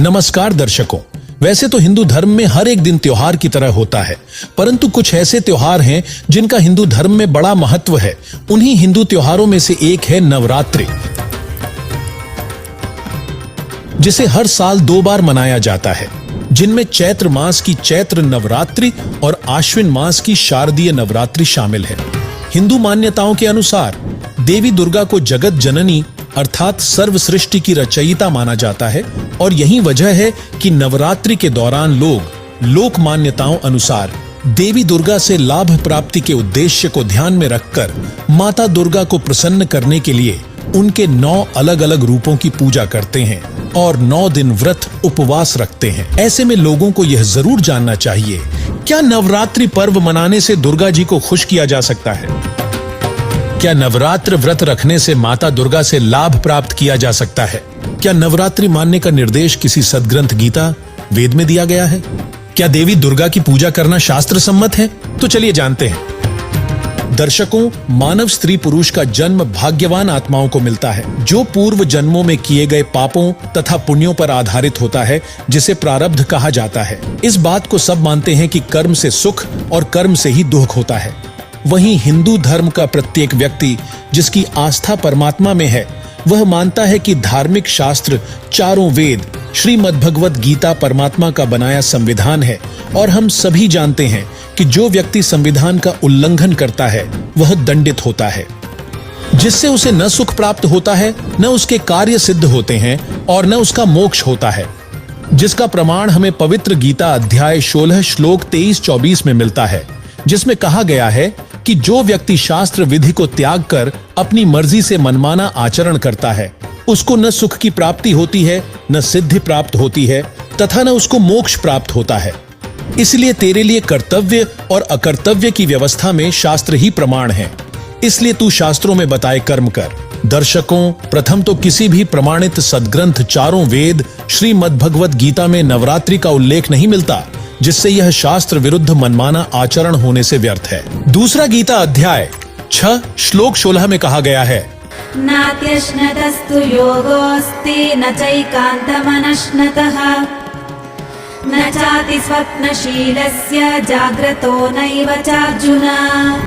नमस्कार दर्शकों। वैसे तो हिंदू धर्म में हर एक दिन त्योहार की तरह होता है, परंतु कुछ ऐसे त्योहार हैं जिनका हिंदू धर्म में बड़ा महत्व है। उन्हीं हिंदू त्योहारों में से एक है नवरात्रि, जिसे हर साल 2 बार मनाया जाता है, जिनमें चैत्र मास की चैत्र नवरात्रि और आश्विन मास की शारदीय नवरात्रि शामिल है। हिंदू मान्यताओं के अनुसार देवी दुर्गा को जगत जननी अर्थात सर्व सृष्टि की रचयिता माना जाता है और यही वजह है कि नवरात्रि के दौरान लोग लोक मान्यताओं अनुसार देवी दुर्गा से लाभ प्राप्ति के उद्देश्य को ध्यान में रखकर माता दुर्गा को प्रसन्न करने के लिए उनके 9 अलग अलग रूपों की पूजा करते हैं और 9 दिन व्रत उपवास रखते हैं। ऐसे में लोगों को यह जरूर जानना चाहिए, क्या नवरात्रि पर्व मनाने से दुर्गा जी को खुश किया जा सकता है? क्या नवरात्र व्रत रखने से माता दुर्गा से लाभ प्राप्त किया जा सकता है? क्या नवरात्रि मानने का निर्देश किसी सदग्रंथ गीता वेद में दिया गया है? क्या देवी दुर्गा की पूजा करना शास्त्र सम्मत है? तो चलिए जानते हैं। दर्शकों, मानव स्त्री पुरुष का जन्म भाग्यवान आत्माओं को मिलता है, जो पूर्व जन्मों में किए गए पापों तथा पुण्यों पर आधारित होता है, जिसे प्रारब्ध कहा जाता है। इस बात को सब मानते हैं कि कर्म से सुख और कर्म से ही दुख होता है। वहीं हिंदू धर्म का प्रत्येक व्यक्ति जिसकी आस्था परमात्मा में है, वह मानता है कि धार्मिक शास्त्र चारों वेद श्रीमद् भगवत गीता परमात्मा का बनाया संविधान है और हम सभी जानते हैं कि जो व्यक्ति संविधान का उल्लंघन करता है वह दंडित होता है, जिससे उसे न सुख प्राप्त होता है, न उसके कार्य सिद्ध होते हैं और न उसका मोक्ष होता है, जिसका प्रमाण हमें पवित्र गीता अध्याय 16 श्लोक 23-24 में मिलता है, जिसमें कहा गया है कि जो व्यक्ति शास्त्र विधि को त्याग कर अपनी मर्जी से मनमाना आचरण करता है, उसको न सुख की प्राप्ति होती है, न सिद्धि प्राप्त होती है तथा न उसको मोक्ष प्राप्त होता है। इसलिए तेरे लिए कर्तव्य और अकर्तव्य की व्यवस्था में शास्त्र ही प्रमाण है, इसलिए तू शास्त्रों में बताए कर्म कर। दर्शकों, प्रथम तो किसी भी प्रमाणित सदग्रंथ चारों वेद श्रीमद् भगवत गीता में नवरात्रि का उल्लेख नहीं मिलता, जिससे यह शास्त्र विरुद्ध मनमाना आचरण होने से व्यर्थ है। दूसरा गीता अध्याय 6 श्लोक 16 में कहा गया है, नात्यश्नतस्तु योगोऽस्ति न चैकान्तमनश्नतः न चाति स्वप्नशीलस्य जाग्रतो नैव चार्जुन।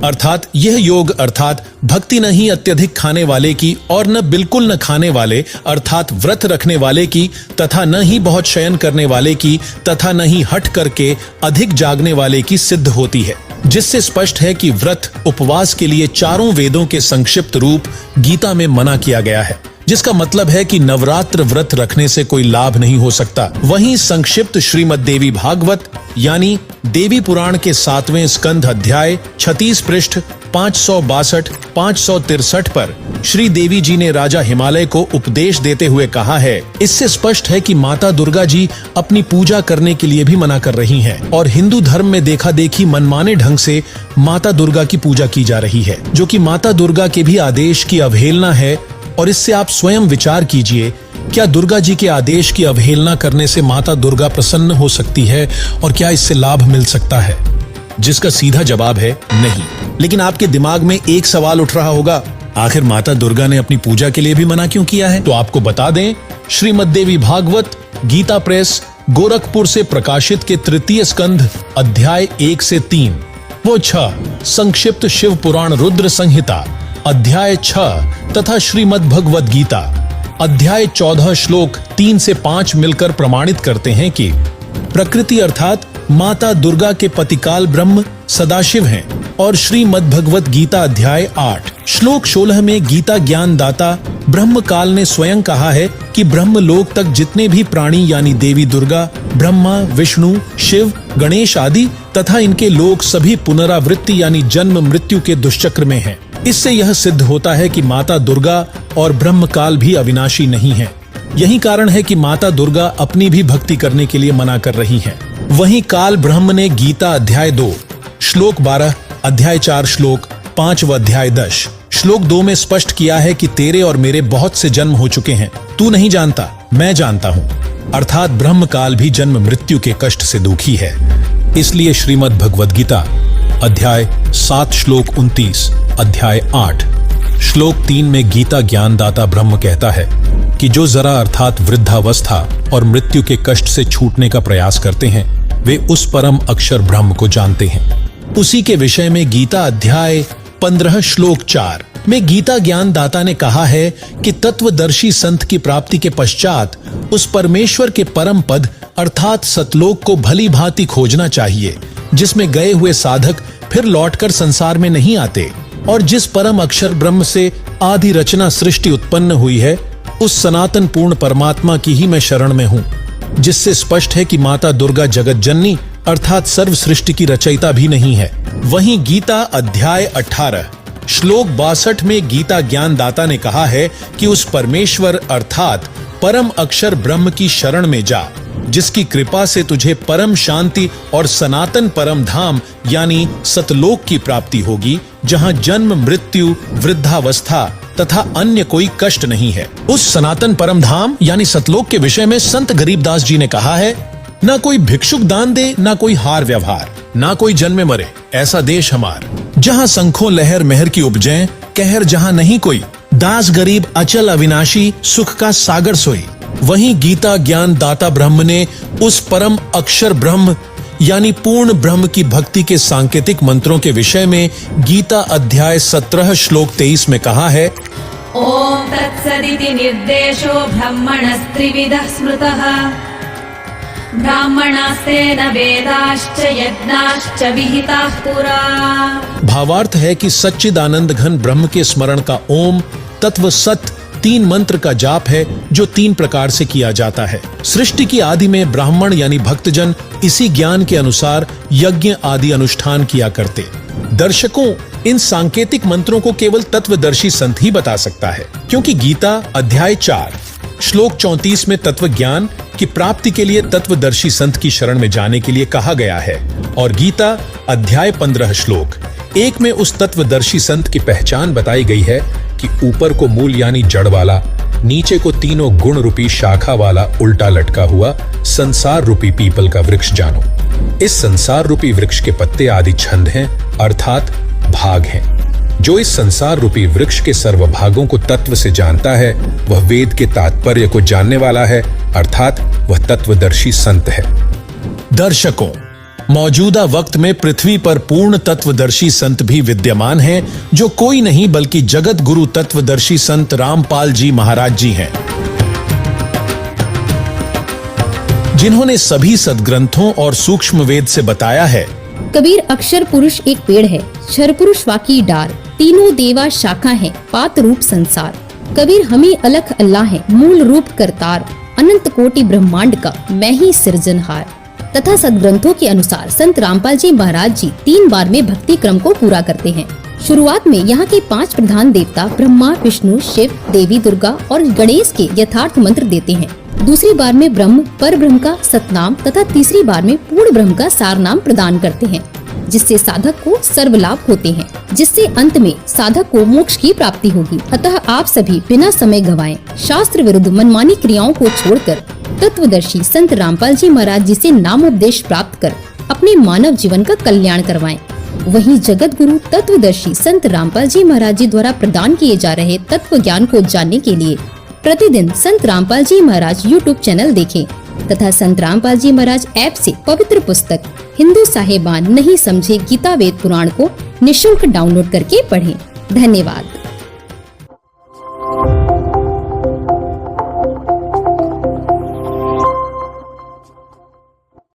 अर्थात यह योग अर्थात भक्ति नहीं अत्यधिक खाने वाले की और न बिल्कुल न खाने वाले अर्थात व्रत रखने वाले की तथा न ही बहुत शयन करने वाले की तथा न ही हठ करके अधिक जागने वाले की सिद्ध होती है, जिससे स्पष्ट है कि व्रत उपवास के लिए चारों वेदों के संक्षिप्त रूप गीता में मना किया गया है, जिसका मतलब है कि नवरात्र व्रत रखने से कोई लाभ नहीं हो सकता। वहीं संक्षिप्त श्रीमद् देवी भागवत यानी देवी पुराण के 7वें स्कंध अध्याय 36 पृष्ठ 562-563 पर श्री देवी जी ने राजा हिमालय को उपदेश देते हुए कहा है, इससे स्पष्ट है कि माता दुर्गा जी अपनी पूजा करने के लिए भी मना कर रही हैं और हिंदू धर्म में देखा देखी मनमाने ढंग से माता दुर्गा की पूजा की जा रही है, जो कि माता दुर्गा के भी आदेश की अवहेलना है। और इससे आप स्वयं विचार कीजिए, क्या दुर्गा जी के आदेश की अवहेलना करने से माता दुर्गा प्रसन्न हो सकती है और क्या इससे लाभ मिल सकता है? जिसका सीधा जवाब है नहीं। लेकिन आपके दिमाग में एक सवाल उठ रहा होगा, आखिर माता दुर्गा ने अपनी पूजा के लिए भी मना क्यों किया है? तो आपको बता दें, श्रीमद् देवी भागवत गीता प्रेस गोरखपुर से प्रकाशित के 3 स्कंध अध्याय 1 से 3 व 6 संक्षिप्त शिव पुराण रुद्र संहिता अध्याय 6 तथा श्रीमद् भगवत गीता अध्याय 14 श्लोक 3 से 5 मिलकर प्रमाणित करते हैं कि प्रकृति अर्थात माता दुर्गा के पतिकाल ब्रह्म सदाशिव हैं और श्रीमद् भगवत गीता अध्याय 8 श्लोक 16 में गीता ज्ञान दाता ब्रह्म काल ने स्वयं कहा है कि ब्रह्म लोक तक जितने भी प्राणी यानी देवी दुर्गा, ब्रह्मा, विष्णु, शिव, गणेश आदि तथा इनके लोक सभी पुनरावृत्ति यानी जन्म मृत्यु के दुष्चक्र में हैं। इससे यह सिद्ध होता है कि माता दुर्गा और ब्रह्म काल भी अविनाशी नहीं है। यही कारण है कि माता दुर्गा अपनी भी भक्ति करने के लिए मना कर रही हैं। वहीं काल ब्रह्म ने गीता अध्याय 2 श्लोक 12, अध्याय 4 श्लोक 5 व अध्याय 10 श्लोक 2 में स्पष्ट किया है कि तेरे और मेरे बहुत से जन्म हो चुके हैं, तू नहीं जानता, मैं जानता हूँ। अर्थात ब्रह्म काल भी जन्म मृत्यु के कष्ट से दुखी है। इसलिए श्रीमद् भगवद गीता अध्याय 7 श्लोक 29, अध्याय 8 श्लोक 3 में गीता ज्ञानदाता ब्रह्म कहता है, कि जो जरा अर्थात वृद्धावस्था और मृत्यु के कष्ट से छूटने का प्रयास करते हैं वे उस परम अक्षर ब्रह्म को जानते हैं। उसी के विषय में गीता अध्याय 15 श्लोक 4 में गीता ज्ञान दाता ने कहा है कि तत्वदर्शी संत की प्राप्ति के पश्चात उस परमेश्वर के परम पद अर्थात सतलोक को भली भांति खोजना चाहिए, जिसमें गए हुए साधक फिर लौटकर संसार में नहीं आते, और जिस परम अक्षर ब्रह्म से आदि रचना सृष्टि उत्पन्न हुई है उस सनातन पूर्ण परमात्मा की ही मैं शरण में हूँ, जिससे स्पष्ट है कि माता दुर्गा जगत जननी अर्थात सर्व सृष्टि की रचयिता भी नहीं है। वहीं गीता अध्याय 18 श्लोक 62 में गीता ज्ञान दाता ने कहा है कि उस परमेश्वर अर्थात परम अक्षर ब्रह्म की शरण में जा, जिसकी कृपा से तुझे परम शांति और सनातन परम धाम यानी सतलोक की प्राप्ति होगी, जहां जन्म मृत्यु वृद्धावस्था तथा अन्य कोई कष्ट नहीं है। उस सनातन परम धाम यानी सतलोक के विषय में संत गरीबदास जी ने कहा है, ना कोई भिक्षुक दान दे, ना कोई हार व्यवहार, ना कोई जन्मे मरे, ऐसा देश हमार, जहां शंखों लहर मेहर की उपजें, कहर जहां नहीं कोई, दास गरीब अचल अविनाशी, सुख का सागर सोई। वहीं गीता ज्ञान दाता ब्रह्म ने उस परम अक्षर ब्रह्म यानी पूर्ण ब्रह्म की भक्ति के सांकेतिक मंत्रों के विषय में गीता अध्याय 17 श्लोक 23 में कहा है, ओम तत्सदिति निर्देशो ब्रह्मणस्त्रिविधः स्मृतः ब्राह्मणास्तेन वेदाश्च यज्ञाश्च विहिताः पुरा। भावार्थ है कि सच्चिदानंद घन ब्रह्म के स्मरण का ओम तत्व सत 3 मंत्र का जाप है, जो 3 प्रकार से किया जाता है। सृष्टि की आदि में ब्राह्मण यानी भक्तजन इसी ज्ञान के अनुसार यज्ञ आदि अनुष्ठान किया करते। दर्शकों, इन सांकेतिक मंत्रों को केवल तत्वदर्शी संत ही बता सकता है, क्योंकि गीता अध्याय 4 श्लोक 34 में तत्व ज्ञान की प्राप्ति के लिए तत्वदर्शी संत की शरण में जाने के लिए कहा गया है, और गीता अध्याय 15 श्लोक 1 में उस तत्वदर्शी संत की पहचान बताई गई है कि ऊपर को मूल यानी जड़ वाला, नीचे को तीनों गुण रूपी शाखा वाला उल्टा लटका हुआ संसार रूपी पीपल का वृक्ष जानो। इस संसार रूपी वृक्ष के पत्ते आदि छंद हैं अर्थात भाग हैं। जो इस संसार रूपी वृक्ष के सर्व भागों को तत्व से जानता है वह वेद के तात्पर्य को जानने वाला है, अर्थात वह तत्वदर्शी संत है। दर्शकों, मौजूदा वक्त में पृथ्वी पर पूर्ण तत्वदर्शी संत भी विद्यमान हैं, जो कोई नहीं बल्कि जगत गुरु तत्वदर्शी संत रामपाल जी महाराज जी हैं, जिन्होंने सभी सद्ग्रंथों और सूक्ष्म वेद से बताया है, कबीर अक्षर पुरुष एक पेड़ है, क्षर पुरुष वाकी डार, तीनों देवा शाखा है, पात रूप संसार। कबीर हमें अलख अल्लाह है, मूल रूप करतार, अनंत कोटि ब्रह्मांड का मैं ही सृजनहार। तथा सदग्रंथों के अनुसार संत रामपाल जी महाराज जी 3 बार में भक्ति क्रम को पूरा करते हैं। शुरुआत में यहाँ के 5 प्रधान देवता ब्रह्मा, विष्णु, शिव, देवी दुर्गा और गणेश के यथार्थ मंत्र देते हैं। दूसरी बार में ब्रह्म पर ब्रह्म का सतनाम तथा तीसरी बार में पूर्ण ब्रह्म का सार नाम प्रदान करते हैं, जिससे साधक को सर्व लाभ होते हैं, जिससे अंत में साधक को मोक्ष की प्राप्ति होगी। अतः आप सभी बिना समय गवाएं शास्त्र विरुद्ध मनमानी क्रियाओं को छोड़कर तत्वदर्शी संत रामपाल जी महाराज जी से नामोपदेश प्राप्त कर अपने मानव जीवन का कल्याण करवाएं। वहीं जगत गुरु तत्वदर्शी संत रामपाल जी महाराज जी द्वारा प्रदान किए जा रहे तत्व ज्ञान को जानने के लिए प्रतिदिन संत रामपाल जी महाराज YouTube चैनल देखें तथा संत रामपाल जी महाराज ऐप से पवित्र पुस्तक हिंदू साहेबान नहीं समझे गीता वेद पुराण को निःशुल्क डाउनलोड करके पढ़ें। धन्यवाद।